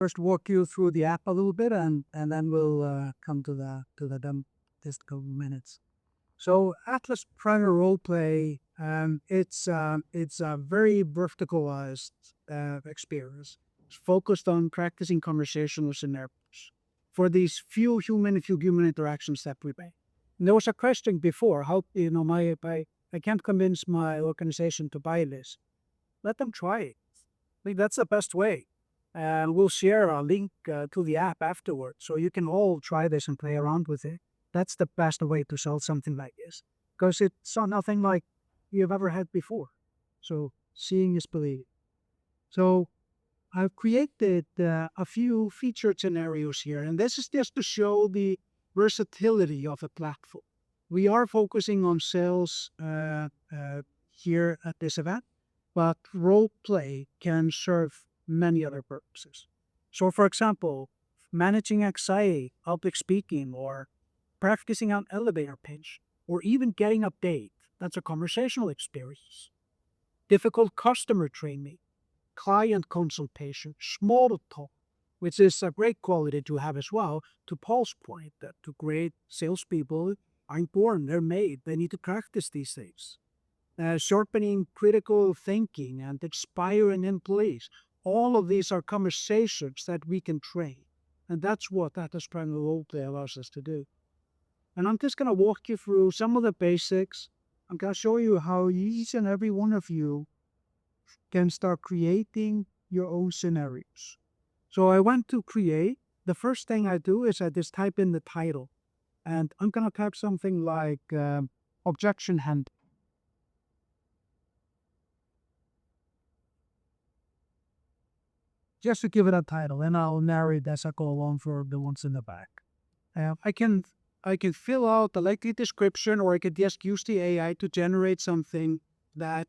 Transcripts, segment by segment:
first walk you through the app a little bit, and then we'll come to the demo just a couple minutes. So Atlas Prior Roleplay, it's a very verticalized experience. It's focused on practicing conversational scenarios for these few human interactions that we make. And there was a question before, how I can't convince my organization to buy this. Let them try it. I think that's the best way. And we'll share a link to the app afterwards, so you can all try this and play around with it. That's the best way to sell something like this, because it's nothing like you've ever had before. So seeing is believing. So I've created a few featured scenarios here, and this is just to show the versatility of a platform. We are focusing on sales here at this event, but role play can serve many other purposes. So, for example, managing anxiety, public speaking, or practicing an elevator pitch, or even getting a date. That's a conversational experience. Difficult customer training, client consultation, small talk, which is a great quality to have as well. To Paul's point, that to great salespeople aren't born, they're made. They need to practice these things. Sharpening critical thinking and inspiring employees. All of these are conversations that we can train. And that's what Atlas Primal Roleplay allows us to do. And I'm just going to walk you through some of the basics. I'm going to show you how each and every one of you can start creating your own scenarios. So I went to create. The first thing I do is I just type in the title. And I'm going to type something like objection handling. Just to give it a title, and I'll narrate as I go along for the ones in the back. I can fill out the likely description, or I could just use the AI to generate something that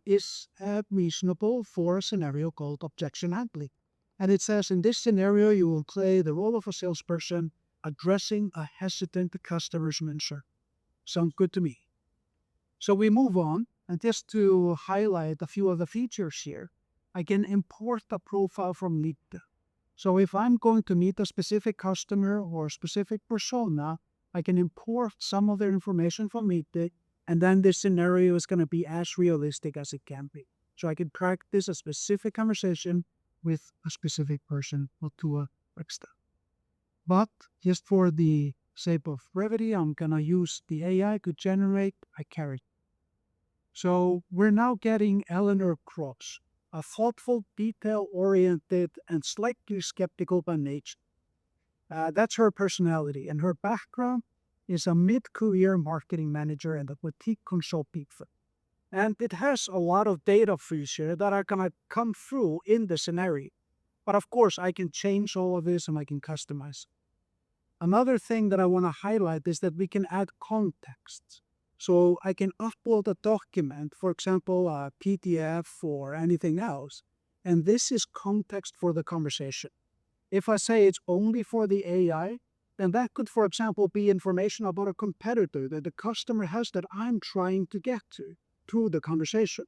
is reasonable for a scenario called objection handling. And it says, in this scenario, you will play the role of a salesperson addressing a hesitant customer's concern. Sounds good to me. So we move on, and just to highlight a few of the features here, I can import a profile from Meet. So if I'm going to meet a specific customer or a specific persona, I can import some of their information from Meet, and then this scenario is going to be as realistic as it can be. So I can practice a specific conversation with a specific person to a extent. But just for the sake of brevity, I'm going to use the AI to generate a character. So we're now getting Eleanor Cross, a thoughtful, detail-oriented, and slightly skeptical by nature. That's her personality, and her background is a mid-career marketing manager and a boutique consulting firm. And it has a lot of data features that are going to come through in the scenario. But of course, I can change all of this and I can customize. Another thing that I want to highlight is that we can add context. So I can upload a document, for example, a PDF or anything else, and this is context for the conversation. If I say it's only for the AI, then that could, for example, be information about a competitor that the customer has that I'm trying to get to through the conversation.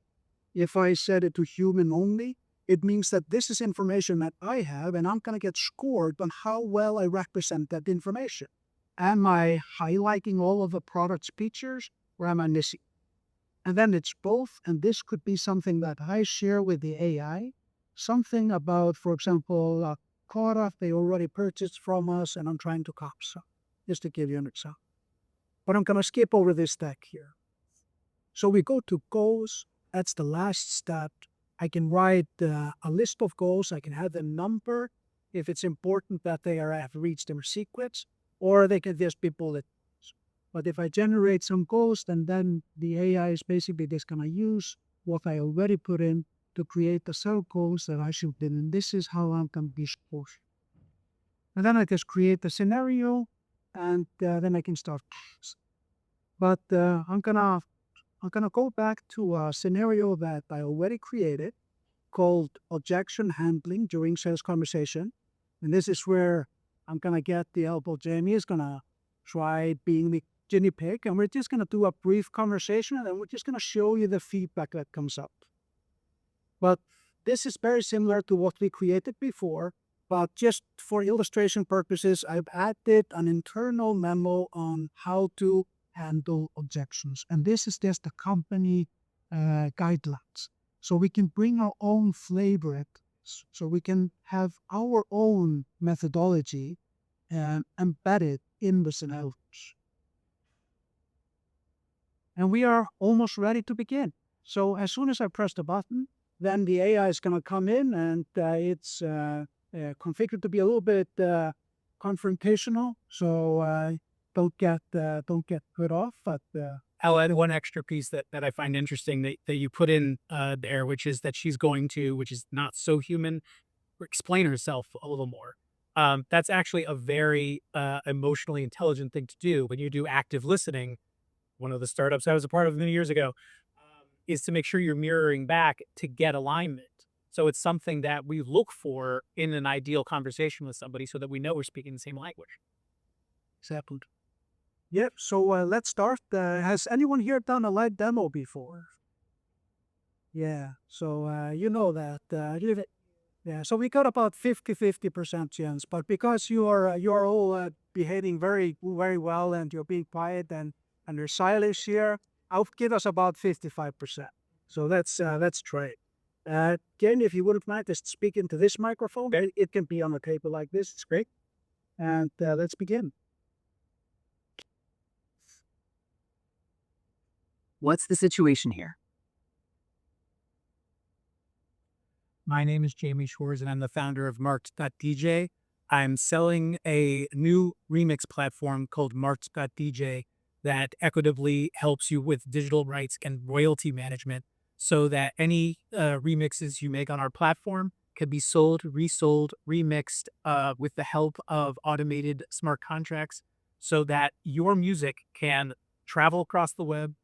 If I set it to human only, it means that this is information that I have, and I'm going to get scored on how well I represent that information. Am I highlighting all of the product's features, or am I missing? And then it's both, and this could be something that I share with the AI, something about, for example, a product they already purchased from us, and I'm trying to copy some, just to give you an example. But I'm going to skip over this stack here. So we go to goals. That's the last step. I can write a list of goals. I can have the number if it's important that they have reached their sequence, or they can just be bullet. But if I generate some goals, then the AI is basically just going to use what I already put in to create the cell goals that I should do. And this is how I'm going to be scored. And then I just create the scenario, and then I can start. But I'm gonna go back to a scenario that I already created called objection handling during sales conversation. And this is where I'm gonna get the elbow. Jamie is gonna try being the guinea pig, and we're just gonna do a brief conversation, and then we're just gonna show you the feedback that comes up. But this is very similar to what we created before, but just for illustration purposes, I've added an internal memo on how to handle objections. And this is just the company guidelines. So we can bring our own flavor at this. So we can have our own methodology embedded in the scenarios. And we are almost ready to begin. So as soon as I press the button, then the AI is going to come in, and it's configured to be a little bit confrontational. So don't get put off. But I'll add one extra piece that I find interesting that you put in there, which is that she's going to, which is not so human, explain herself a little more. That's actually a very emotionally intelligent thing to do when you do active listening. One of the startups I was a part of many years ago is to make sure you're mirroring back to get alignment. So it's something that we look for in an ideal conversation with somebody so that we know we're speaking the same language. Exactly. Yep. So let's start. Has anyone here done a live demo before? Yeah. So you know that. Yeah. So we got about 50% chance, but because you are all behaving very well and you're being quiet and you're stylish here, I'll give us about 55%. So let's try it. Again, if you wouldn't mind, just speak into this microphone. It can be on a table like this. It's great. And let's begin. What's the situation here? My name is Jamie Shores, and I'm the founder of Marked.dj. I'm selling a new remix platform called Marked.dj that equitably helps you with digital rights and royalty management so that any remixes you make on our platform can be sold, resold, remixed with the help of automated smart contracts so that your music can travel across the web,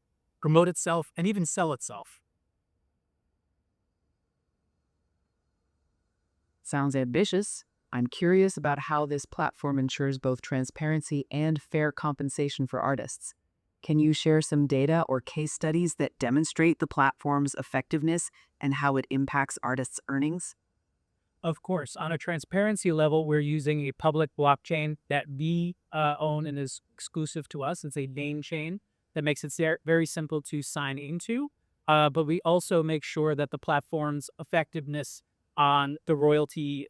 promote itself, and even sell itself. Sounds ambitious. I'm curious about how this platform ensures both transparency and fair compensation for artists. Can you share some data or case studies that demonstrate the platform's effectiveness and how it impacts artists' earnings? Of course, on a transparency level, we're using a public blockchain that we own and is exclusive to us. It's a name chain that makes it very simple to sign into. But we also make sure that the platform's effectiveness on the royalty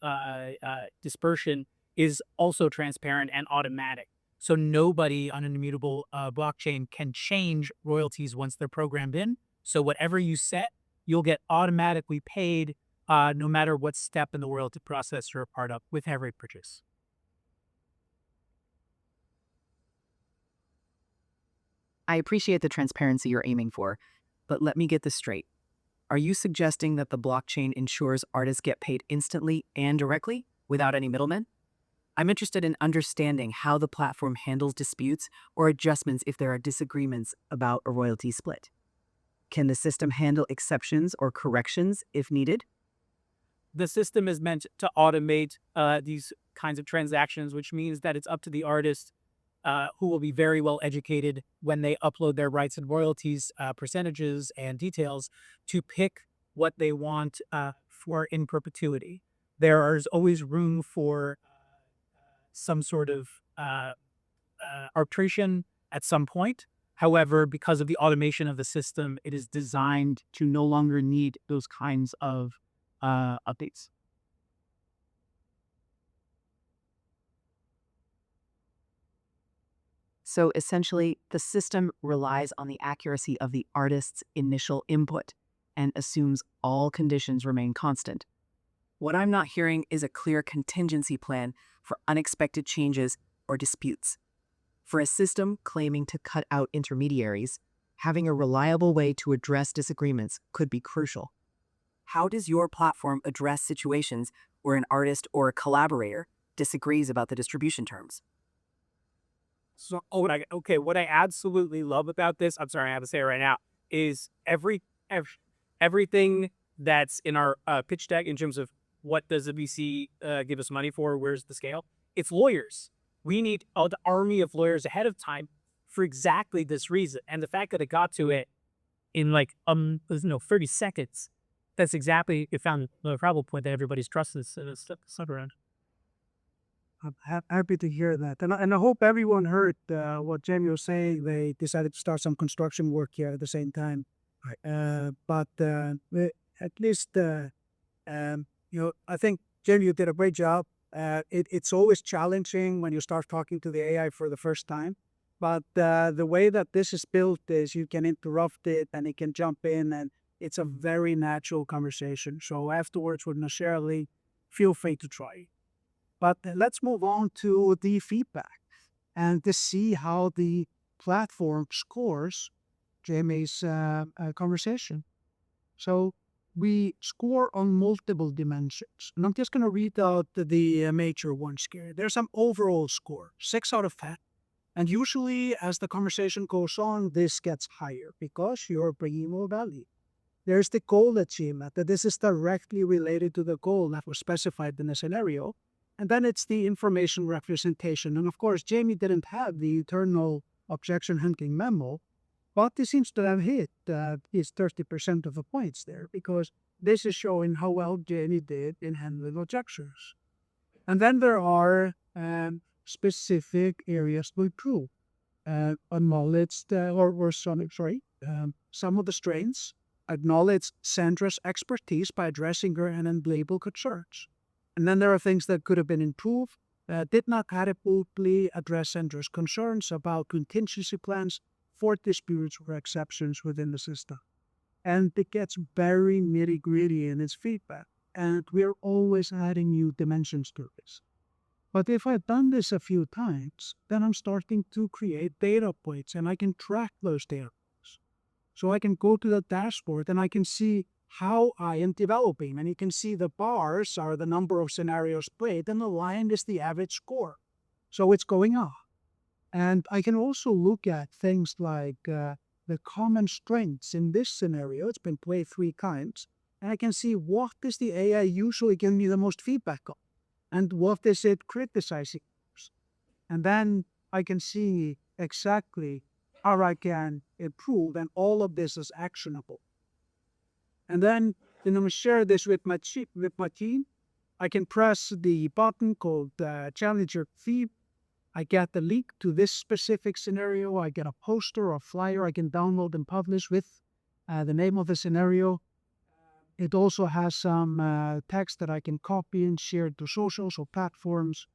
dispersion is also transparent and automatic. So nobody on an immutable blockchain can change royalties once they're programmed in. So whatever you set, you'll get automatically paid no matter what step in the royalty process you're a part of with every purchase. I appreciate the transparency you're aiming for, but let me get this straight. Are you suggesting that the blockchain ensures artists get paid instantly and directly without any middlemen? I'm interested in understanding how the platform handles disputes or adjustments if there are disagreements about a royalty split. Can the system handle exceptions or corrections if needed? The system is meant to automate these kinds of transactions, which means that it's up to the artist who will be very well educated when they upload their rights and royalties, percentages and details to pick what they want for in perpetuity. There is always room for some sort of arbitration at some point. However, because of the automation of the system, it is designed to no longer need those kinds of updates. So essentially, the system relies on the accuracy of the artist's initial input and assumes all conditions remain constant. What I'm not hearing is a clear contingency plan for unexpected changes or disputes. For a system claiming to cut out intermediaries, having a reliable way to address disagreements could be crucial. How does your platform address situations where an artist or a collaborator disagrees about the distribution terms? So, what I absolutely love about this, I'm sorry, I have to say it right now, is everything that's in our pitch deck in terms of what does the VC give us money for, where's the scale? It's lawyers. We need an army of lawyers ahead of time for exactly this reason. And the fact that it got to it in 30 seconds, that's exactly, it found the problem point that everybody's trust is stuck around. I'm happy to hear that. And I hope everyone heard what Jamie was saying. They decided to start some construction work here at the same time. Right. At least, I think, Jamie, you did a great job. It's always challenging when you start talking to the AI for the first time. But the way that this is built is you can interrupt it and it can jump in, and it's a very natural conversation. So afterwards, with Nasherali, feel free to try. But let's move on to the feedback and to see how the platform scores Jamie's conversation. So we score on multiple dimensions. And I'm just going to read out the major ones here. There's some overall score, 6 out of 10. And usually, as the conversation goes on, this gets higher because you're bringing more value. There's the goal achievement, that this is directly related to the goal that was specified in the scenario. And then it's the information representation. And of course, Jamie didn't have the eternal objection handling memo, but he seems to have hit his 30% of the points there, because this is showing how well Jamie did in handling objections. And then there are specific areas to improve. Acknowledged, some of the strengths, acknowledge Sandra's expertise by addressing her unenviable concerns. And then there are things that could have been improved, did not adequately address Sandra's concerns about contingency plans for disputes or exceptions within the system. And it gets very nitty gritty in its feedback. And we're always adding new dimensions to this. But if I've done this a few times, then I'm starting to create data points and I can track those data points. So I can go to the dashboard and I can see how I am developing. And you can see the bars are the number of scenarios played and the line is the average score. So it's going up. And I can also look at things like the common strengths in this scenario. It's been played 3 times. And I can see what is the AI usually giving me the most feedback on, and what is it criticizing. And then I can see exactly how I can improve, and all of this is actionable. And then I'm going to share this with my team. I can press the button called Challenger Feed. I get the link to this specific scenario. I get a poster or flyer I can download and publish with the name of the scenario. It also has some text that I can copy and share to socials or platforms.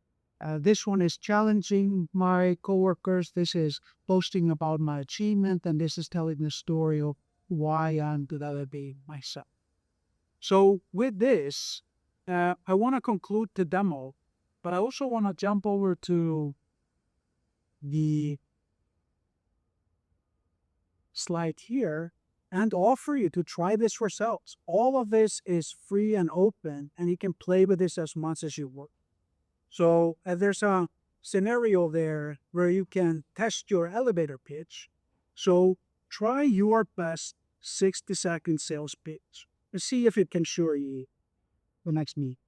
This one is challenging my coworkers. This is posting about my achievement, and this is telling the story of why I'm developing myself. So with this, I want to conclude the demo, but I also want to jump over to the slide here and offer you to try this yourselves. All of this is free and open, and you can play with this as much as you want. So there's a scenario there where you can test your elevator pitch. So try your best 60-second sales pitch and see if it can assure you the next meet.